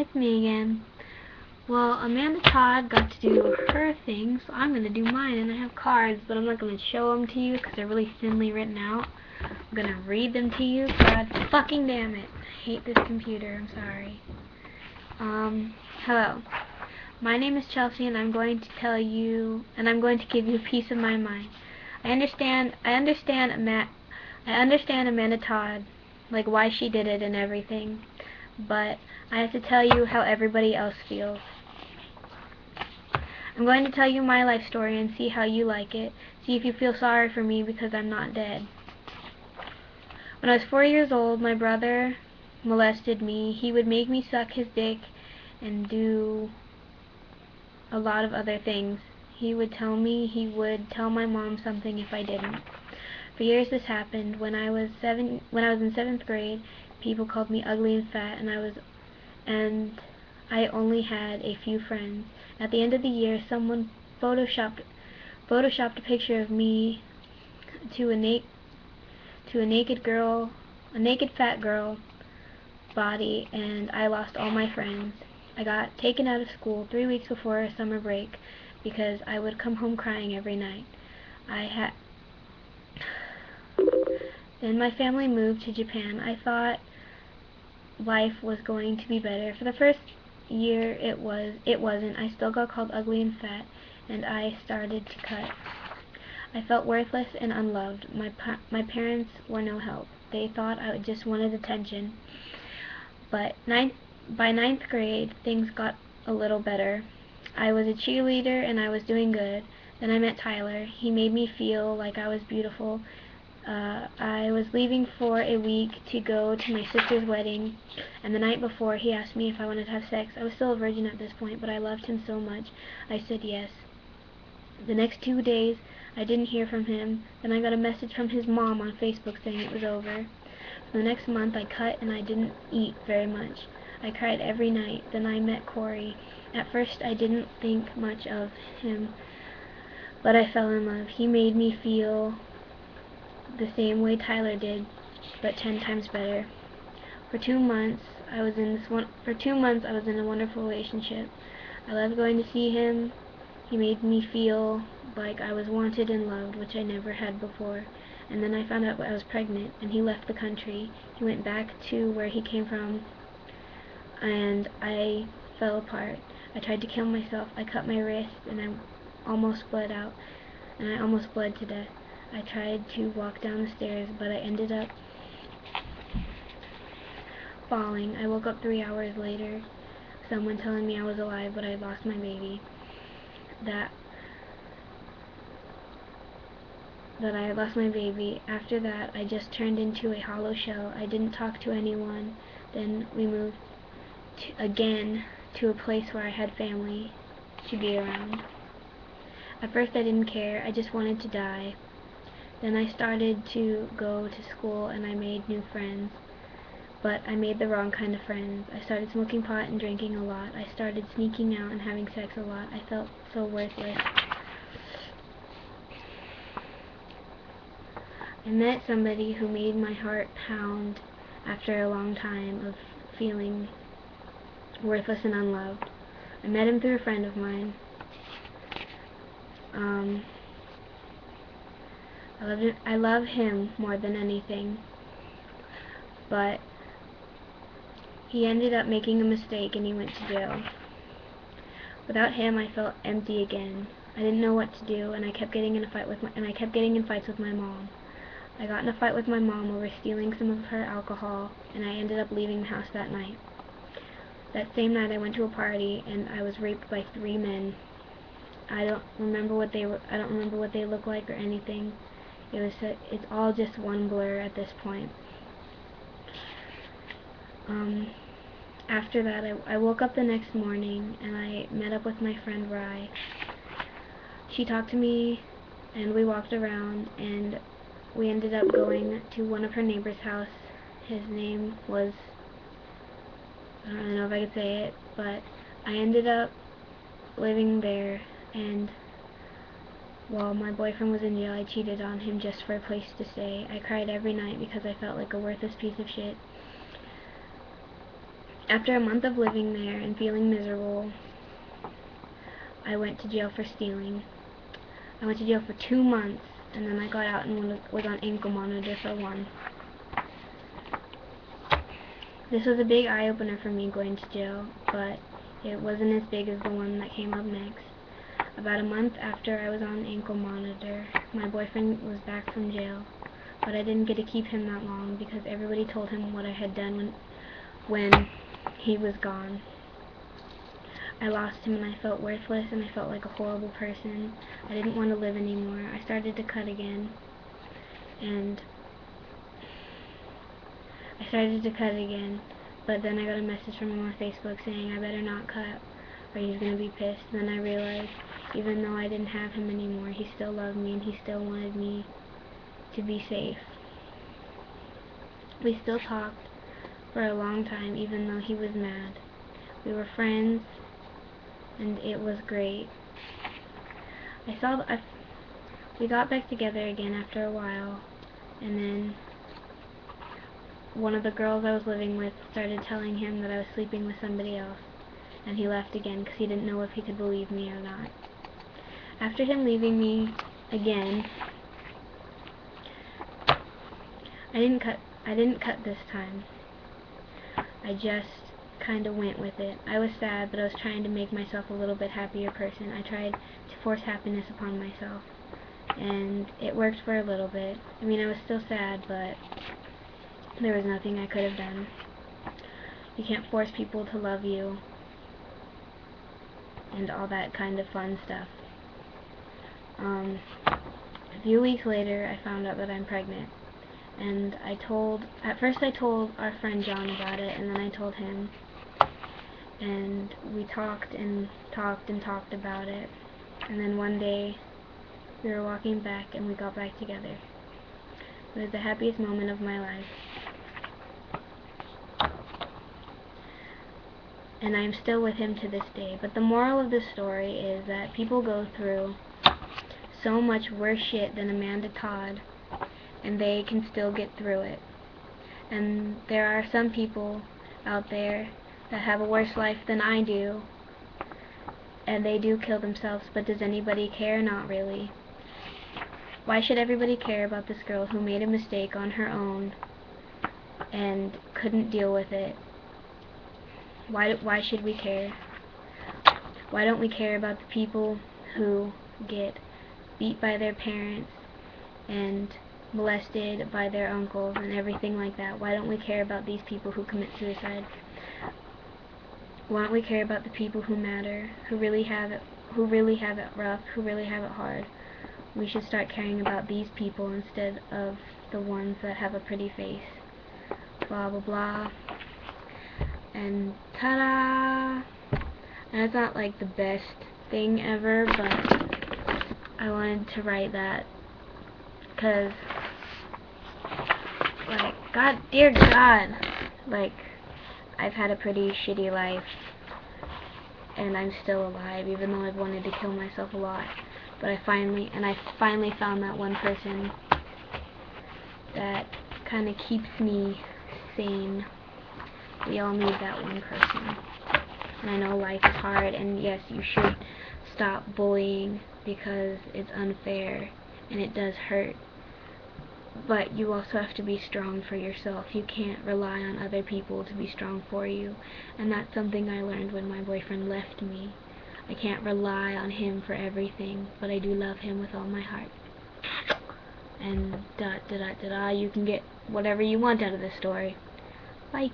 it's me again. Well, Amanda Todd got to do her thing, so I'm going to do mine, and I have cards, but I'm not going to show them to you because they're really thinly written out. I'm going to read them to you. God fucking damn it. I hate this computer. I'm sorry. Hello. My name is Chelsea, and I'm going to tell you, and I'm going to give you a piece of my mind. I understand Amanda Todd, like why she did it and everything, but I have to tell you how everybody else feels. I'm going to tell you my life story and see how you like it. See if you feel sorry for me because I'm not dead. When I was 4 years old, my brother molested me. He would make me suck his dick and do a lot of other things. He would tell my mom something if I didn't. For years this happened. When I was in 7th grade, people called me ugly and fat, and I only had a few friends. At the end of the year, someone photoshopped a picture of me to a naked fat girl body, and I lost all my friends. I got taken out of school 3 weeks before summer break because I would come home crying every night. Then my family moved to Japan. I thought life was going to be better. For the first year, it wasn't. I still got called ugly and fat, and I started to cut. I felt worthless and unloved. My parents were no help. They thought I just wanted attention. But by 9th grade, things got a little better. I was a cheerleader and I was doing good. Then I met Tyler. He made me feel like I was beautiful. I was leaving for a week to go to my sister's wedding, and the night before he asked me if I wanted to have sex. I was still a virgin at this point, but I loved him so much. I said yes. The next 2 days, I didn't hear from him. Then I got a message from his mom on Facebook saying it was over. For the next month, I cut and I didn't eat very much. I cried every night. Then I met Corey. At first, I didn't think much of him, but I fell in love. He made me feel the same way Tyler did, but 10 times better. For 2 months, I was in a wonderful relationship. I loved going to see him. He made me feel like I was wanted and loved, which I never had before. And then I found out I was pregnant, and he left the country. He went back to where he came from, and I fell apart. I tried to kill myself. I cut my wrist, and I almost bled out, and I almost bled to death. I tried to walk down the stairs, but I ended up falling. I woke up 3 hours later, someone telling me I was alive, but I had lost my baby. That I had lost my baby. After that, I just turned into a hollow shell. I didn't talk to anyone. Then we moved again to a place where I had family to be around. At first I didn't care. I just wanted to die. Then I started to go to school and I made new friends. But I made the wrong kind of friends. I started smoking pot and drinking a lot. I started sneaking out and having sex a lot. I felt so worthless. I met somebody who made my heart pound after a long time of feeling worthless and unloved. I met him through a friend of mine. I love him more than anything, but he ended up making a mistake and he went to jail. Without him, I felt empty again. I didn't know what to do, and I kept getting in fights with my mom. I got in a fight with my mom over stealing some of her alcohol, and I ended up leaving the house that night. That same night, I went to a party, and I was raped by 3 men. I don't remember what they looked like or anything. It's all just one blur at this point. After that, I woke up the next morning, and I met up with my friend Rye. She talked to me, and we walked around, and we ended up going to one of her neighbor's house. His name was, I don't know if I could say it, but I ended up living there, and while my boyfriend was in jail, I cheated on him just for a place to stay. I cried every night because I felt like a worthless piece of shit. After a month of living there and feeling miserable, I went to jail for stealing. I went to jail for 2 months, and then I got out and was on ankle monitor for 1. This was a big eye-opener for me going to jail, but it wasn't as big as the one that came up next. About a month after I was on ankle monitor, my boyfriend was back from jail, but I didn't get to keep him that long because everybody told him what I had done when he was gone. I lost him and I felt worthless and I felt like a horrible person. I didn't want to live anymore. I started to cut again, but then I got a message from him on Facebook saying I better not cut or he's going to be pissed. And then I realized even though I didn't have him anymore, he still loved me and he still wanted me to be safe. We still talked for a long time even though he was mad. We were friends and it was great. We got back together again after a while, and then one of the girls I was living with started telling him that I was sleeping with somebody else, and he left again because he didn't know if he could believe me or not. After him leaving me again, I didn't cut this time. I just kind of went with it. I was sad, but I was trying to make myself a little bit happier person. I tried to force happiness upon myself, and it worked for a little bit. I mean, I was still sad, but there was nothing I could have done. You can't force people to love you and all that kind of fun stuff. A few weeks later, I found out that I'm pregnant, and at first I told our friend John about it, and then I told him, and we talked and talked and talked about it, and then one day we were walking back and we got back together. It was the happiest moment of my life, and I am still with him to this day. But the moral of this story is that people go through so much worse shit than Amanda Todd, and they can still get through it. And there are some people out there that have a worse life than I do, and they do kill themselves, but does anybody care? Not really. Why should everybody care about this girl who made a mistake on her own and couldn't deal with it? Why should we care? Why don't we care about the people who get beat by their parents and molested by their uncles and everything like that? Why don't we care about these people who commit suicide? Why don't we care about the people who matter, who really have it rough, who really have it hard? We should start caring about these people instead of the ones that have a pretty face. Blah blah blah. And ta-da! And it's not like the best thing ever, but I wanted to write that because, like, dear God, like, I've had a pretty shitty life, and I'm still alive, even though I've wanted to kill myself a lot. But I finally found that one person that kind of keeps me sane. We all need that one person. And I know life is hard, and yes, you should stop bullying because it's unfair and it does hurt. But you also have to be strong for yourself. You can't rely on other people to be strong for you. And that's something I learned when my boyfriend left me. I can't rely on him for everything, but I do love him with all my heart. And you can get whatever you want out of this story. Bye.